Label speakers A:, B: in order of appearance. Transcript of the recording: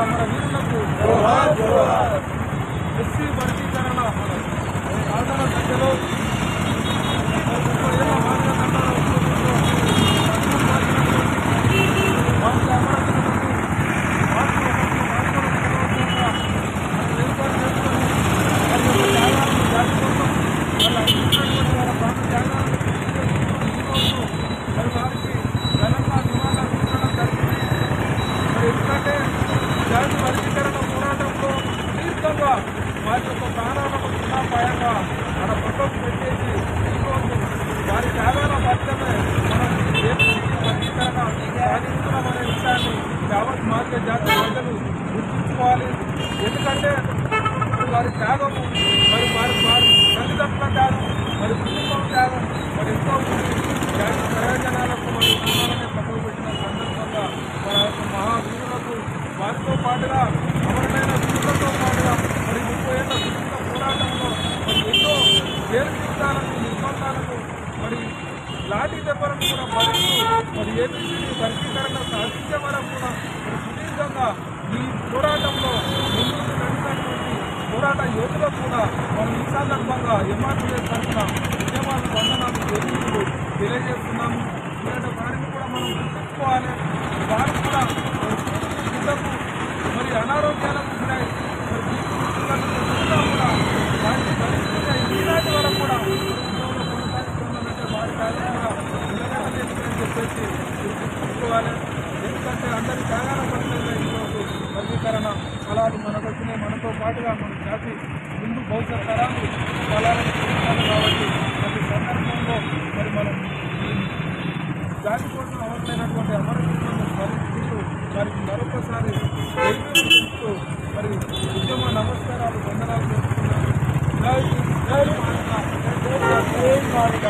A: అమరవీరులకు ఎస్సీ వర్గీకరణ సాధన దశలో ఎందుకంటే జాతి వర్గీకరణ పోరాటంలో తీర్థంగా వారి యొక్క ప్రాణాలకు చిన్నాపాయంగా మన పక్కకు పెట్టేసి ఈరోజు వారి త్యాగాల ఫలితమే మనం ఏపీ వర్గీకరణ సాధిస్తున్నామనే విషయాన్ని యావత్ మార్కెట్ జాతి ప్రజలు గుర్తుంచుకోవాలి. ఎందుకంటే వారి త్యాగము వారి తల్లిదండ్రుల త్యాగం కుటుంబం త్యాగం ఎంతో జాతి ప్రయోజనాలకు ప్రాణాలనే పక్కకు పెట్టిన సందర్భంగా మన యొక్క మహావీరులకు వారితో పాటుగా అమరమైన వీరులతో పాటుగా 30 ఏళ్ల సుదీర్ఘ పోరాటంలో ఎన్నో జైలు జీవితాలకు నిర్బంధాలకు లాఠీ దెబ్బలను కూడా భరిస్తూ ఏపీసీ వర్గీకరణ సాధించే వరకు కూడా సుదీర్ఘంగా ఈ పోరాటంలో ముందుకు నడిచినటువంటి పోరాట యోధులకు కూడా మనం ఈ సందర్భంగా ఎంఆర్పీఎస్ తరఫున ఉద్యమాలు వందనాలు తెలియజేస్తున్నాము. ఎందుకంటే వారిని కూడా మనం గుర్తుంచుకోవాలి. వారు కూడా అనారోగ్యాలకు గురై కూడా వారిని పరిస్థితి ఈనాటి వరకు కూడా కొనసాగుతున్నట్టే వారి కార్యక్రమంగా నిలబెట్టలేదని చెప్పేసి గుర్తుంచుకోవాలి. ఎందుకంటే అందరి త్యాగాల ఫలితంగా ఈరోజు వర్గీకరణ ఫలాలు మనకు వచ్చినాయి. మనతో పాటుగా మన జాతి ముందు భవిష్యత్ తరాలు ఫలాలను పొందుతారు. కాబట్టి ప్రతి సందర్భంలో మనం జాతి కోసం అవసరమైనటువంటి అమరవీరులను స్మరించుకుంటూ వారికి మరొకసారి ఉద్యమ నమస్కారాలు వందనాలు చేస్తున్నాను. జై మాదిగ.